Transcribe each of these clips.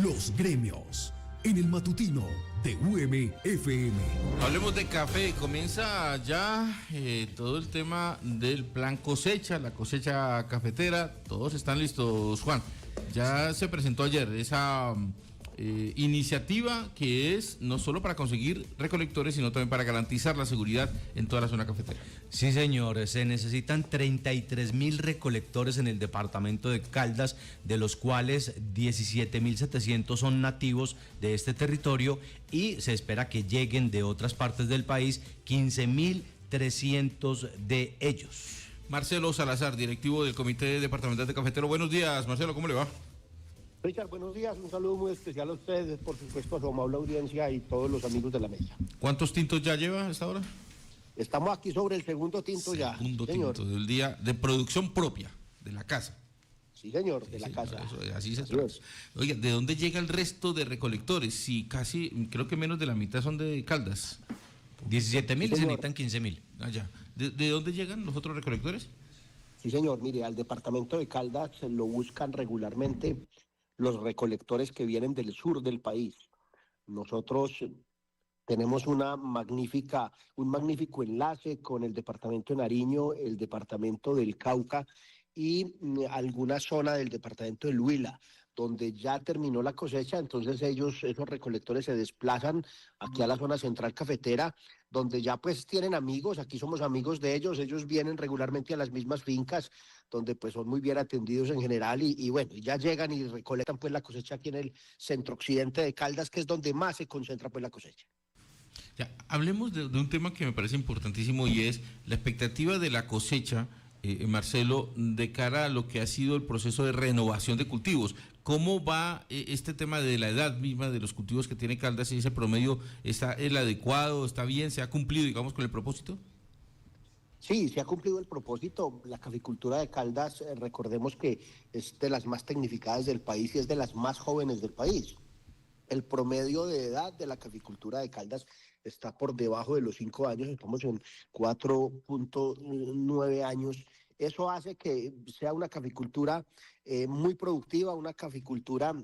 Los gremios, en el matutino de UM-FM. Hablemos de café. Comienza ya todo el tema del plan cosecha, la cosecha cafetera. Todos están listos, Juan. Ya se presentó ayer esa iniciativa que es no solo para conseguir recolectores, sino también para garantizar la seguridad en toda la zona cafetera. Sí, señor, se necesitan 33.000 recolectores en el departamento de Caldas, de los cuales 17.700 son nativos de este territorio y se espera que lleguen de otras partes del país 15.300 de ellos. Marcelo Salazar, directivo del Comité Departamental de Cafetero. Buenos días, Marcelo, ¿cómo le va? Richard, buenos días, un saludo muy especial a ustedes, por supuesto a su amable audiencia y todos los amigos de la mesa. ¿Cuántos tintos ya lleva a esta hora? Estamos aquí sobre el segundo tinto ya. Segundo señor. tinto del día de producción propia, de la casa. Sí, señor, de la casa. Eso, así se trata. Oiga, ¿de dónde llega el resto de recolectores? Si casi, creo que menos de la mitad son de Caldas. 17.000 y se necesitan 15.000. Allá. ¿De dónde llegan los otros recolectores? Sí, señor, mire, al departamento de Caldas lo buscan regularmente los recolectores que vienen del sur del país. Nosotros tenemos un magnífico enlace con el departamento de Nariño, el departamento del Cauca y alguna zona del departamento del Huila, donde ya terminó la cosecha. Entonces esos recolectores se desplazan aquí a la zona central cafetera, donde ya pues tienen amigos, aquí somos amigos de ellos vienen regularmente a las mismas fincas, donde pues son muy bien atendidos en general y bueno, ya llegan y recolectan pues la cosecha aquí en el centro occidente de Caldas, que es donde más se concentra pues la cosecha. Ya, hablemos de un tema que me parece importantísimo y es la expectativa de la cosecha, Marcelo, de cara a lo que ha sido el proceso de renovación de cultivos. ¿Cómo va este tema de la edad misma de los cultivos que tiene Caldas y ese promedio? ¿Está el adecuado? ¿Está bien? ¿Se ha cumplido, digamos, con el propósito? Sí, se ha cumplido el propósito. La caficultura de Caldas, recordemos que es de las más tecnificadas del país y es de las más jóvenes del país. El promedio de edad de la caficultura de Caldas está por debajo de los 5 años, estamos en 4.9 años. Eso hace que sea una caficultura muy productiva, una caficultura,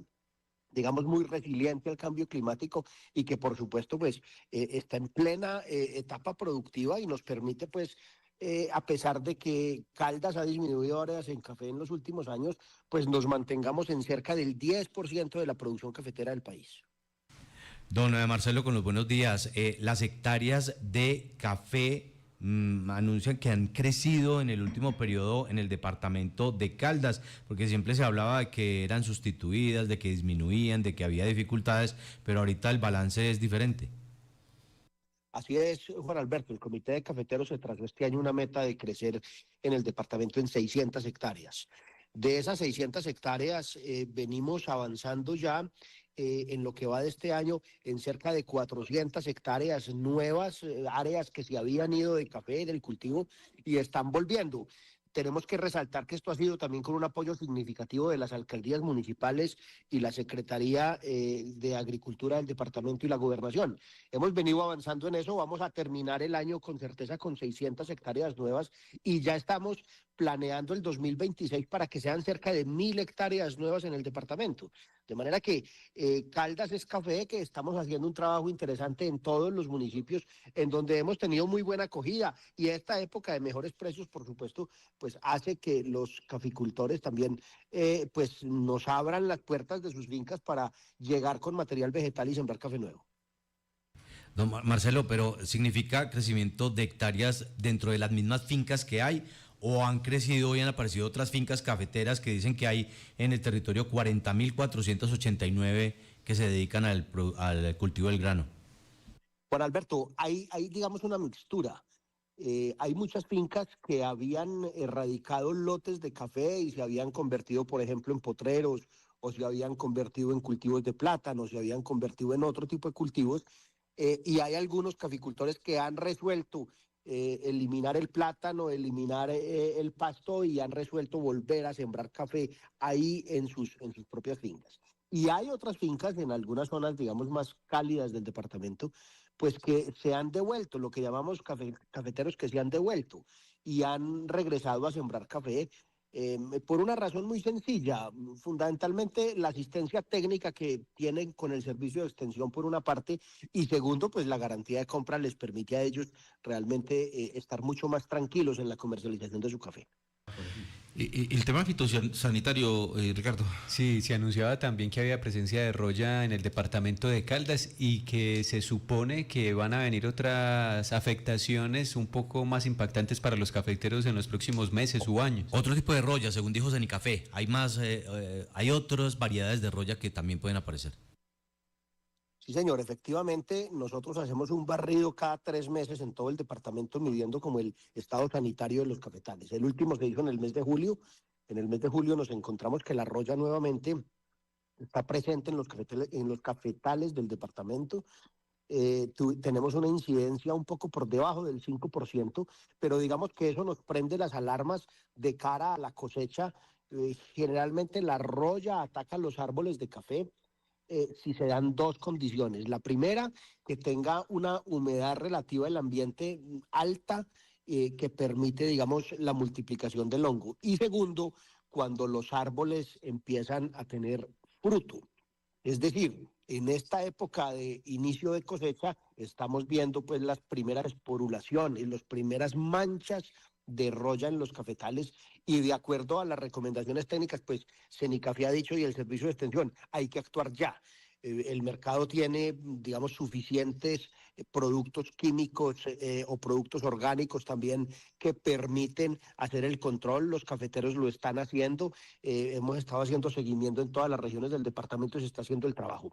digamos, muy resiliente al cambio climático y que por supuesto pues está en plena etapa productiva y nos permite pues a pesar de que Caldas ha disminuido áreas en café en los últimos años, pues nos mantengamos en cerca del 10% de la producción cafetera del país. Don Marcelo, con los buenos días. Las hectáreas de café anuncian que han crecido en el último periodo en el departamento de Caldas, porque siempre se hablaba de que eran sustituidas, de que disminuían, de que había dificultades, pero ahorita el balance es diferente. Así es, Juan Alberto, el Comité de Cafeteros se trazó este año una meta de crecer en el departamento en 600 hectáreas. De esas 600 hectáreas venimos avanzando ya en lo que va de este año en cerca de 400 hectáreas nuevas, áreas que se habían ido de café, del cultivo, y están volviendo. Tenemos que resaltar que esto ha sido también con un apoyo significativo de las alcaldías municipales y la Secretaría de Agricultura del departamento y la Gobernación. Hemos venido avanzando en eso, vamos a terminar el año con certeza con 600 hectáreas nuevas y ya estamos planeando el 2026 para que sean cerca de 1.000 hectáreas nuevas en el departamento. De manera que Caldas es café, que estamos haciendo un trabajo interesante en todos los municipios en donde hemos tenido muy buena acogida y esta época de mejores precios, por supuesto, pues hace que los caficultores también pues nos abran las puertas de sus fincas para llegar con material vegetal y sembrar café nuevo. Don Marcelo, pero ¿significa crecimiento de hectáreas dentro de las mismas fincas que hay? ¿O han crecido y han aparecido otras fincas cafeteras que dicen que hay en el territorio 40.489 que se dedican al cultivo del grano? Juan Alberto, hay digamos una mixtura. Hay muchas fincas que habían erradicado lotes de café y se habían convertido, por ejemplo, en potreros, o se habían convertido en cultivos de plátano, se habían convertido en otro tipo de cultivos, y hay algunos caficultores que han resuelto eliminar el plátano, eliminar el pasto y han resuelto volver a sembrar café ahí en sus propias fincas. Y hay otras fincas en algunas zonas, digamos, más cálidas del departamento, pues que se han devuelto, lo que llamamos cafeteros que se han devuelto y han regresado a sembrar café por una razón muy sencilla, fundamentalmente la asistencia técnica que tienen con el servicio de extensión por una parte y segundo, pues la garantía de compra les permite a ellos realmente estar mucho más tranquilos en la comercialización de su café. El tema fitosanitario, Ricardo. Sí, se anunciaba también que había presencia de roya en el departamento de Caldas y que se supone que van a venir otras afectaciones un poco más impactantes para los cafeteros en los próximos meses u años. Otro tipo de roya, según dijo Cenicafé. Hay más, hay otras variedades de roya que también pueden aparecer. Sí, señor, efectivamente, nosotros hacemos un barrido cada 3 meses en todo el departamento midiendo como el estado sanitario de los cafetales. El último se hizo en el mes de julio. En el mes de julio nos encontramos que la roya nuevamente está presente en los cafetales del departamento. Tenemos una incidencia un poco por debajo del 5%, pero digamos que eso nos prende las alarmas de cara a la cosecha. Generalmente la roya ataca los árboles de café si se dan dos condiciones. La primera, que tenga una humedad relativa del ambiente alta que permite, digamos, la multiplicación del hongo. Y segundo, cuando los árboles empiezan a tener fruto. Es decir, en esta época de inicio de cosecha estamos viendo pues las primeras esporulaciones, las primeras manchas de roya en los cafetales y de acuerdo a las recomendaciones técnicas, pues Cenicafé ha dicho y el servicio de extensión, hay que actuar ya. El mercado tiene, digamos, suficientes productos químicos o productos orgánicos también que permiten hacer el control. Los cafeteros lo están haciendo. Hemos estado haciendo seguimiento en todas las regiones del departamento y se está haciendo el trabajo.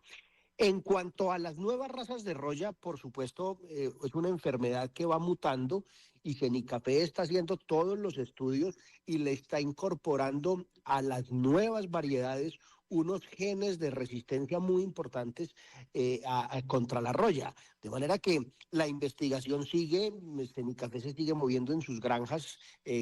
En cuanto a las nuevas razas de roya, por supuesto, es una enfermedad que va mutando y Cenicafé está haciendo todos los estudios y le está incorporando a las nuevas variedades unos genes de resistencia muy importantes contra la roya. De manera que la investigación sigue, Cenicafé se sigue moviendo en sus granjas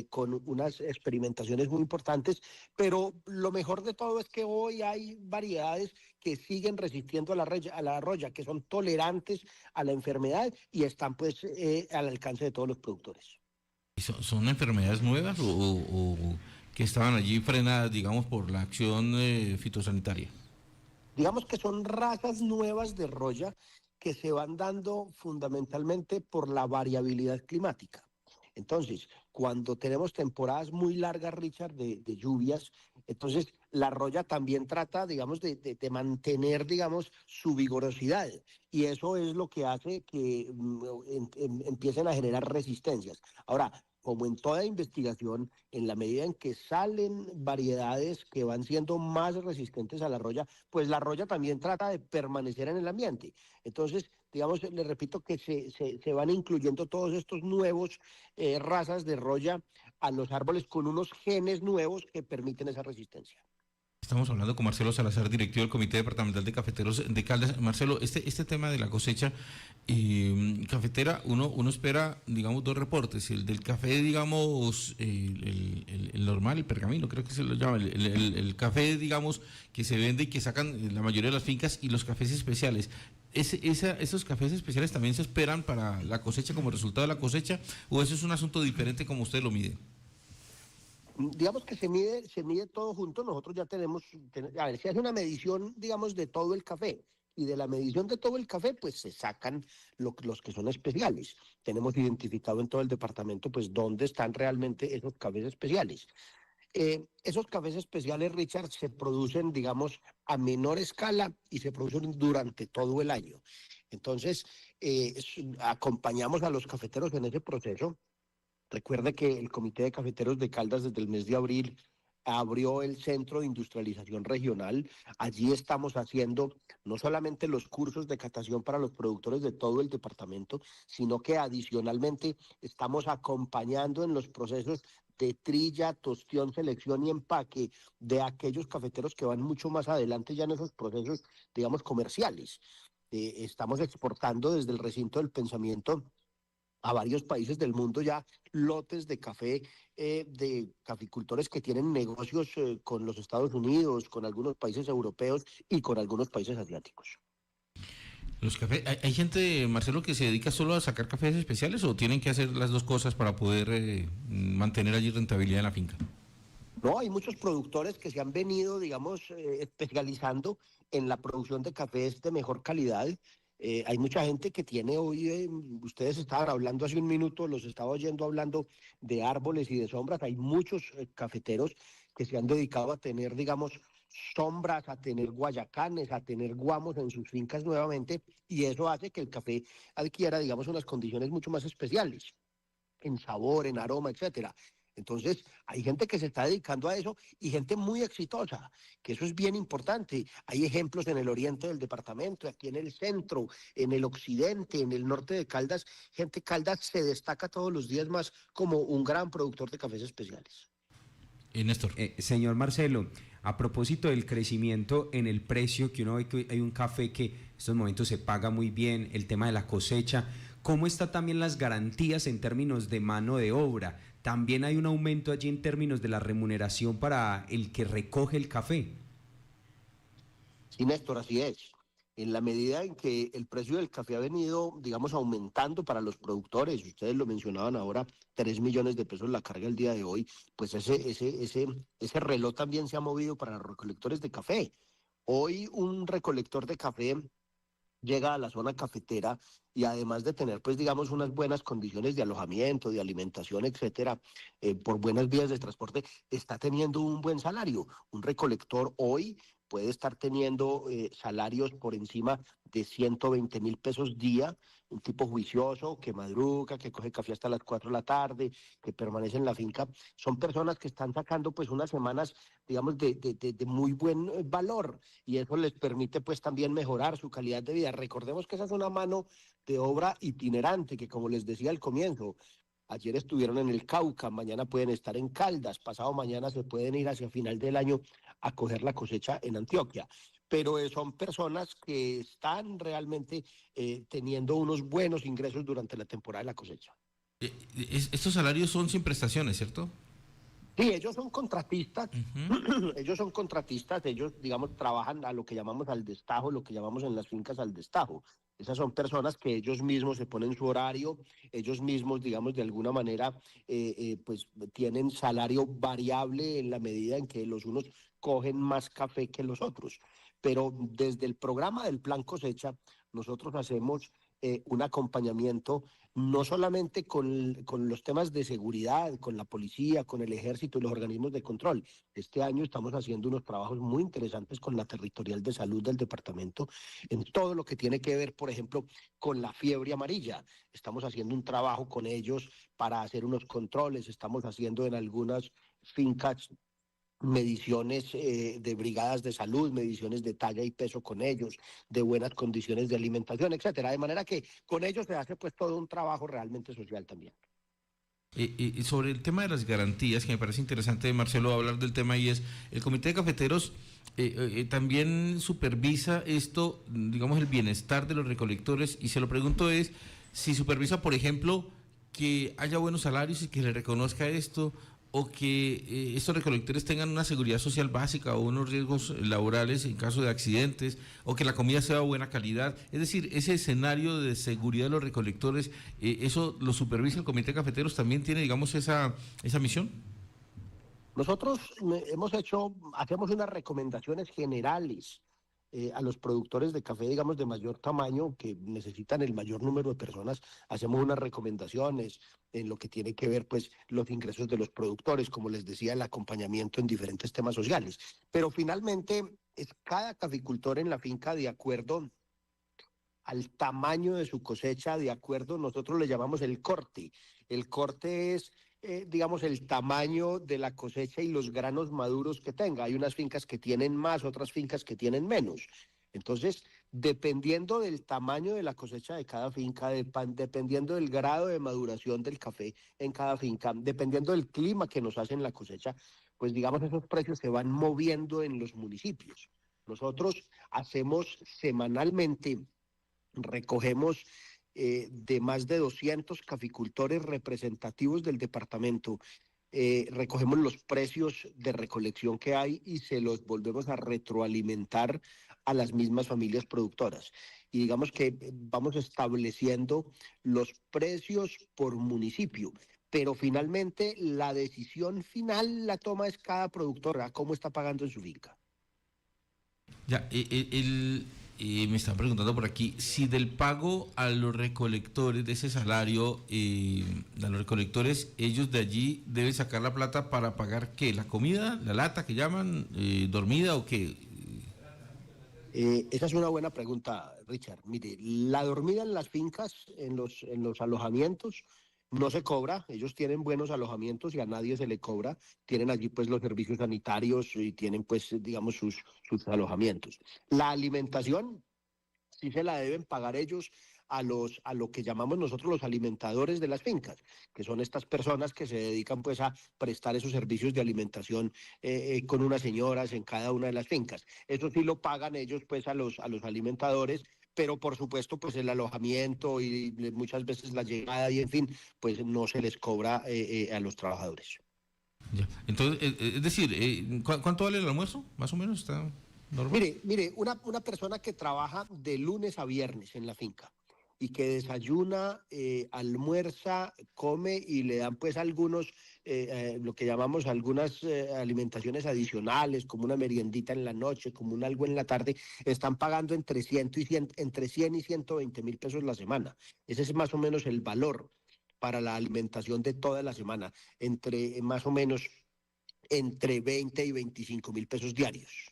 con unas experimentaciones muy importantes, pero lo mejor de todo es que hoy hay variedades que siguen resistiendo a la roya, que son tolerantes a la enfermedad y están pues al alcance de todos los productores. ¿Son enfermedades nuevas o que estaban allí frenadas, digamos, por la acción fitosanitaria? Digamos que son razas nuevas de roya que se van dando fundamentalmente por la variabilidad climática. Entonces, cuando tenemos temporadas muy largas, Richard, de lluvias, entonces la roya también trata, digamos, de mantener, digamos, su vigorosidad. Y eso es lo que hace que empiecen a generar resistencias. Ahora, como en toda investigación, en la medida en que salen variedades que van siendo más resistentes a la roya, pues la roya también trata de permanecer en el ambiente. Entonces, digamos, le repito que se van incluyendo todos estos nuevos razas de roya a los árboles con unos genes nuevos que permiten esa resistencia. Estamos hablando con Marcelo Salazar, directivo del Comité Departamental de Cafeteros de Caldas. Marcelo, este tema de la cosecha cafetera, uno espera, digamos, dos reportes. El del café, digamos, el normal, el pergamino, creo que se lo llama, el café, digamos, que se vende y que sacan la mayoría de las fincas, y los cafés especiales. ¿Esos cafés especiales también se esperan para la cosecha como resultado de la cosecha, o eso es un asunto diferente como usted lo mide? Digamos que se mide todo junto. Nosotros ya a ver, se hace una medición, digamos, de todo el café. Y de la medición de todo el café, pues se sacan los que son especiales. Tenemos identificado en todo el departamento, pues, dónde están realmente esos cafés especiales. Esos cafés especiales, Richard, se producen, digamos, a menor escala y se producen durante todo el año. Entonces, acompañamos a los cafeteros en ese proceso. Recuerde que el Comité de Cafeteros de Caldas desde el mes de abril abrió el Centro de Industrialización Regional. Allí estamos haciendo no solamente los cursos de catación para los productores de todo el departamento, sino que adicionalmente estamos acompañando en los procesos de trilla, tostión, selección y empaque de aquellos cafeteros que van mucho más adelante ya en esos procesos, digamos, comerciales. Estamos exportando desde el recinto del pensamiento a varios países del mundo ya lotes de café de caficultores que tienen negocios con los Estados Unidos, con algunos países europeos y con algunos países asiáticos. Los cafés, ¿hay gente, Marcelo, que se dedica solo a sacar cafés especiales o tienen que hacer las dos cosas para poder mantener allí rentabilidad en la finca? No, hay muchos productores que se han venido, digamos, especializando en la producción de cafés de mejor calidad. Hay mucha gente que tiene hoy, ustedes estaban hablando hace un minuto, los estaba oyendo hablando de árboles y de sombras. Hay muchos cafeteros que se han dedicado a tener, digamos, sombras, a tener guayacanes, a tener guamos en sus fincas nuevamente, y eso hace que el café adquiera, digamos, unas condiciones mucho más especiales en sabor, en aroma, etcétera. Entonces, hay gente que se está dedicando a eso y gente muy exitosa, que eso es bien importante. Hay ejemplos en el oriente del departamento, aquí en el centro, en el occidente, en el norte de Caldas. Gente Caldas se destaca todos los días más como un gran productor de cafés especiales. Néstor. Señor Marcelo, a propósito del crecimiento en el precio, que uno ve que hay un café que en estos momentos se paga muy bien, el tema de la cosecha, ¿cómo están también las garantías en términos de mano de obra? ¿También hay un aumento allí en términos de la remuneración para el que recoge el café? Sí, Néstor, así es. En la medida en que el precio del café ha venido, digamos, aumentando para los productores, ustedes lo mencionaban ahora, 3 millones de pesos la carga el día de hoy, pues ese reloj también se ha movido para los recolectores de café. Hoy un recolector de café llega a la zona cafetera y además de tener, pues, digamos, unas buenas condiciones de alojamiento, de alimentación, etcétera, por buenas vías de transporte, está teniendo un buen salario. Un recolector hoy puede estar teniendo salarios por encima de 120.000 pesos día, un tipo juicioso, que madruga, que coge café hasta las 4 de la tarde, que permanece en la finca. Son personas que están sacando pues unas semanas, digamos, de muy buen valor, y eso les permite pues también mejorar su calidad de vida. Recordemos que esa es una mano de obra itinerante, que como les decía al comienzo, ayer estuvieron en el Cauca, mañana pueden estar en Caldas, pasado mañana se pueden ir hacia final del año a coger la cosecha en Antioquia. Pero son personas que están realmente teniendo unos buenos ingresos durante la temporada de la cosecha. Estos salarios son sin prestaciones, ¿cierto? Sí, ellos son contratistas, Ujú. ellos, digamos, trabajan a lo que llamamos al destajo, lo que llamamos en las fincas al destajo. Esas son personas que ellos mismos se ponen su horario, ellos mismos, digamos, de alguna manera, pues tienen salario variable en la medida en que los unos cogen más café que los otros. Pero desde el programa del Plan Cosecha, nosotros hacemos un acompañamiento no solamente con los temas de seguridad, con la policía, con el ejército y los organismos de control. Este año estamos haciendo unos trabajos muy interesantes con la Territorial de Salud del departamento en todo lo que tiene que ver, por ejemplo, con la fiebre amarilla. Estamos haciendo un trabajo con ellos para hacer unos controles, estamos haciendo en algunas fincas mediciones de brigadas de salud, mediciones de talla y peso con ellos, de buenas condiciones de alimentación, etcétera. De manera que con ellos se hace pues todo un trabajo realmente social también. Y sobre el tema de las garantías, que me parece interesante, Marcelo, hablar del tema, y es, el Comité de Cafeteros también supervisa esto, digamos, el bienestar de los recolectores, y se lo pregunto es, si supervisa, por ejemplo, que haya buenos salarios y que le reconozca esto, o que estos recolectores tengan una seguridad social básica o unos riesgos laborales en caso de accidentes, o que la comida sea de buena calidad. Es decir, ese escenario de seguridad de los recolectores, ¿eso lo supervisa el Comité de Cafeteros? ¿También tiene, digamos, esa misión? Nosotros hacemos unas recomendaciones generales a los productores de café, digamos, de mayor tamaño, que necesitan el mayor número de personas. Hacemos unas recomendaciones en lo que tiene que ver, pues, los ingresos de los productores, como les decía, el acompañamiento en diferentes temas sociales. Pero finalmente es cada caficultor en la finca de acuerdo al tamaño de su cosecha, de acuerdo, nosotros le llamamos el corte. El corte es, digamos, el tamaño de la cosecha y los granos maduros que tenga. Hay unas fincas que tienen más, otras fincas que tienen menos. Entonces, dependiendo del tamaño de la cosecha de cada finca, dependiendo del grado de maduración del café en cada finca, dependiendo del clima que nos hace en la cosecha, pues digamos, esos precios se van moviendo en los municipios. Nosotros hacemos semanalmente, recogemos de más de 200 caficultores representativos del departamento. Recogemos los precios de recolección que hay y se los volvemos a retroalimentar a las mismas familias productoras. Y digamos que vamos estableciendo los precios por municipio, pero finalmente la decisión final la toma es cada productor, a cómo está pagando en su finca. Ya, me están preguntando por aquí si del pago a los recolectores de ese salario, a los recolectores, ellos de allí deben sacar la plata para pagar ¿qué? ¿La comida, la lata que llaman, dormida o qué? Esa es una buena pregunta, Richard. Mire, la dormida en las fincas, en los alojamientos, no se cobra. Ellos tienen buenos alojamientos y a nadie se le cobra. Tienen allí pues los servicios sanitarios y tienen pues digamos sus alojamientos. La alimentación sí se la deben pagar ellos a lo que llamamos nosotros los alimentadores de las fincas, que son estas personas que se dedican pues a prestar esos servicios de alimentación con unas señoras en cada una de las fincas. Eso sí lo pagan ellos pues a los alimentadores, pero por supuesto pues el alojamiento y muchas veces la llegada y en fin, pues no se les cobra a los trabajadores. Ya. Entonces, es decir, ¿cuánto vale el almuerzo? Más o menos está normal. Mire, una persona que trabaja de lunes a viernes en la finca y que desayuna, almuerza, come y le dan pues algunos, lo que llamamos algunas alimentaciones adicionales, como una meriendita en la noche, como un algo en la tarde, están pagando entre 100 y 120 mil pesos la semana. Ese es más o menos el valor para la alimentación de toda la semana, entre más o menos entre 20 y 25 mil pesos diarios.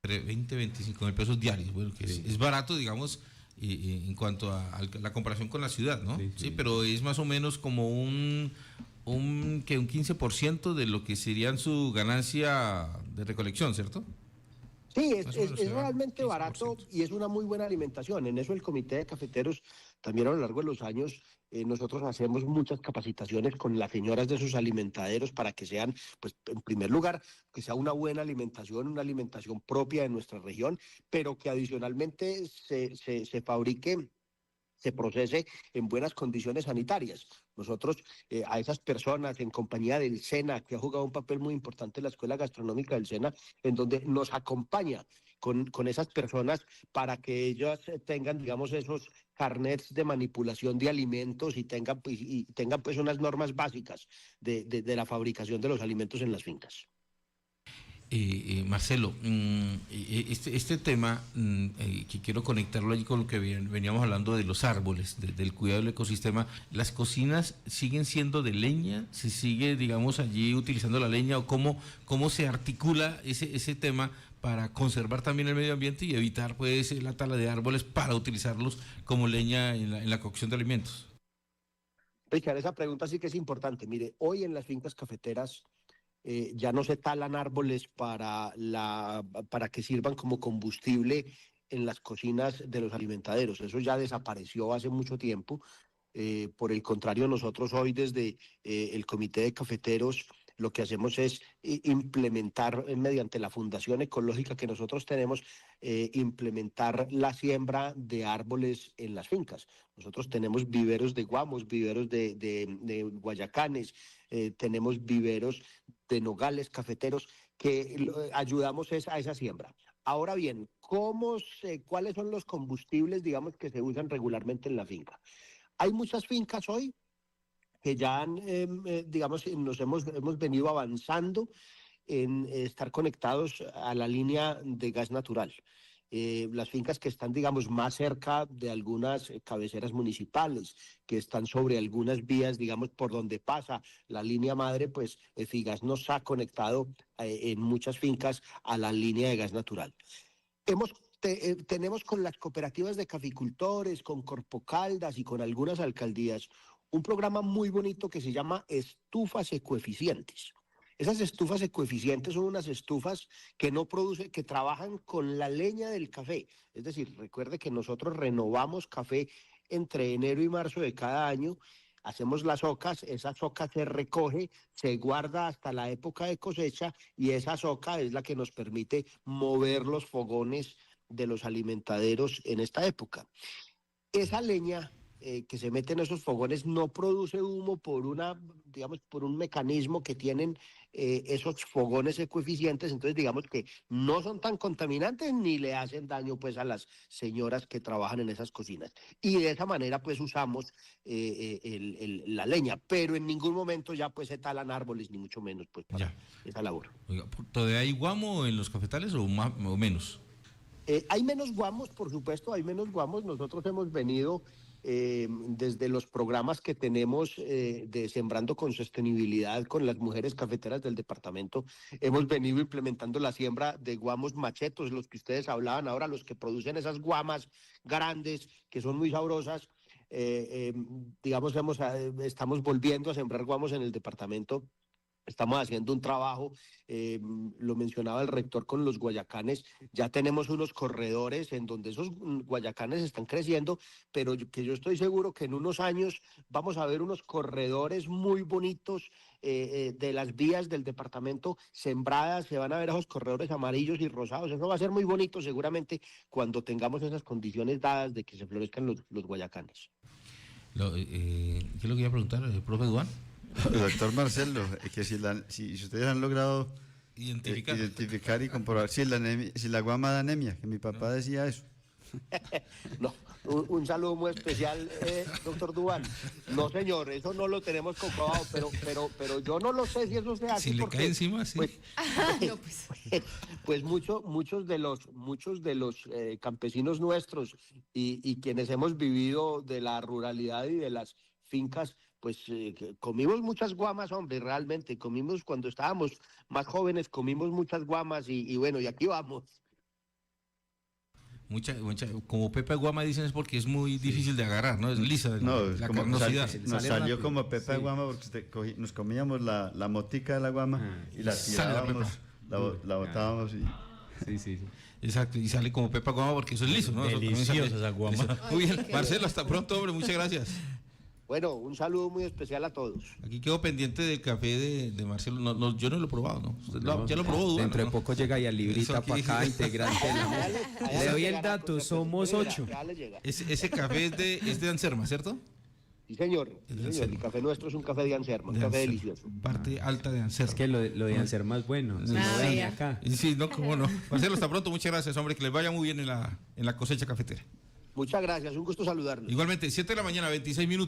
Entre 20 y 25 mil pesos diarios, bueno, que es barato, digamos, en cuanto a la comparación con la ciudad, ¿no? Sí, pero es más o menos como un 15% de lo que serían su ganancia de recolección, ¿cierto? Sí, es realmente barato y es una muy buena alimentación. En eso el Comité de Cafeteros, también a lo largo de los años, nosotros hacemos muchas capacitaciones con las señoras de sus alimentaderos para que sean, pues en primer lugar, que sea una buena alimentación, una alimentación propia de nuestra región, pero que adicionalmente se fabrique, se procese en buenas condiciones sanitarias. Nosotros a esas personas en compañía del SENA, que ha jugado un papel muy importante en la Escuela Gastronómica del SENA, en donde nos acompaña con esas personas para que ellas tengan, digamos, esos carnets de manipulación de alimentos y tengan pues unas normas básicas de la fabricación de los alimentos en las fincas. Marcelo, este tema que quiero conectarlo allí con lo que veníamos hablando de los árboles, del cuidado del ecosistema. ¿Las cocinas siguen siendo de leña? ¿Se sigue, digamos, allí utilizando la leña? ¿O cómo se articula ese tema para conservar también el medio ambiente y evitar pues la tala de árboles para utilizarlos como leña en la cocción de alimentos? Richard, esa pregunta sí que es importante. Mire, hoy en las fincas cafeteras ya no se talan árboles para que sirvan como combustible en las cocinas de los alimentaderos. Eso ya desapareció hace mucho tiempo. Por el contrario, nosotros hoy desde el Comité de Cafeteros lo que hacemos es implementar mediante la Fundación Ecológica que nosotros tenemos, implementar la siembra de árboles en las fincas. Nosotros tenemos viveros de guamos, viveros de guayacanes, tenemos viveros de nogales cafeteros que ayudamos a esa siembra. Ahora bien, ¿cuáles son los combustibles, digamos, que se usan regularmente en la finca? Hay muchas fincas hoy que ya digamos, hemos venido avanzando en estar conectados a la línea de gas natural. Las fincas que están, digamos, más cerca de algunas cabeceras municipales, que están sobre algunas vías, digamos, por donde pasa la línea madre, pues Figas nos ha conectado en muchas fincas a la línea de gas natural. Tenemos con las cooperativas de caficultores, con Corpocaldas y con algunas alcaldías un programa muy bonito que se llama estufas ecoeficientes. Esas estufas ecoeficientes son unas estufas que no producen, que trabajan con la leña del café. Es decir, recuerde que nosotros renovamos café entre enero y marzo de cada año, hacemos las ocas, esa soca se recoge, se guarda hasta la época de cosecha y esa soca es la que nos permite mover los fogones de los alimentaderos en esta época. Esa leña que se mete en esos fogones no produce humo por digamos, por un mecanismo que tienen esos fogones ecoeficientes, entonces digamos que no son tan contaminantes ni le hacen daño pues a las señoras que trabajan en esas cocinas. Y de esa manera pues usamos la leña, pero en ningún momento ya pues se talan árboles, ni mucho menos pues para esa labor. Oiga, ¿todavía hay guamo en los cafetales o más o menos? Hay menos guamos, por supuesto, hay menos guamos. Nosotros hemos venido desde los programas que tenemos de Sembrando con Sostenibilidad con las mujeres cafeteras del departamento, hemos venido implementando la siembra de guamos machetos, los que ustedes hablaban ahora, los que producen esas guamas grandes que son muy sabrosas. Digamos, estamos volviendo a sembrar guamos en el departamento. Estamos haciendo un trabajo, lo mencionaba el rector con los guayacanes, ya tenemos unos corredores en donde esos guayacanes están creciendo, pero que yo estoy seguro que en unos años vamos a ver unos corredores muy bonitos de las vías del departamento sembradas, se van a ver esos corredores amarillos y rosados, eso va a ser muy bonito seguramente cuando tengamos esas condiciones dadas de que se florezcan los guayacanes. ¿Qué es lo que iba a preguntar, profe Duan? Doctor Marcelo, que si ustedes han logrado Identificar. y comprobar si la guama da anemia, que mi papá decía eso. No, un saludo muy especial, doctor Duan. No, señor, eso no lo tenemos comprobado, pero yo no lo sé si eso se hace. Si le cae encima, sí. Pues muchos de los campesinos nuestros y quienes hemos vivido de la ruralidad y de las fincas, pues comimos muchas guamas, hombre, realmente, comimos cuando estábamos más jóvenes, comimos muchas guamas y bueno, y aquí vamos. Como Pepa Guama dicen es porque es muy difícil de agarrar, ¿no? Es lisa, No, la como carnosidad. nos salió como Pepa de Guama porque nos comíamos la motica de la guama y la Sale la tirábamos, pepa. la botábamos y... Sí. Exacto, y sale como Pepa Guama porque eso es liso, ¿no? Eso también Deliciosa sale esa guama. liso. Muy bien, Marcelo, hasta pronto, hombre, muchas gracias. Bueno, un saludo muy especial a todos. Aquí quedo pendiente del café de Marcelo. Yo no lo he probado, ¿no? Usted ya lo probó, Duan, Dentro de ¿no? poco llega y al librita Eso aquí. para acá, integrante de la mesa. Allá Le doy el llegará dato, con somos mira, 8. ya le llega. Ese café es de Anserma, ¿cierto? Sí, señor. Sí, de señor. Anserma. El café nuestro es un café de Anserma, un De café Anserma. delicioso. Parte alta de Anserma. Es que lo de ser más bueno. Si no, vean vea. acá. Sí, no, cómo no. Marcelo, hasta pronto, muchas gracias, hombre, que les vaya muy bien en la cosecha cafetera. Muchas gracias, un gusto saludarlos. Igualmente, 7 de la mañana, 26 minutos.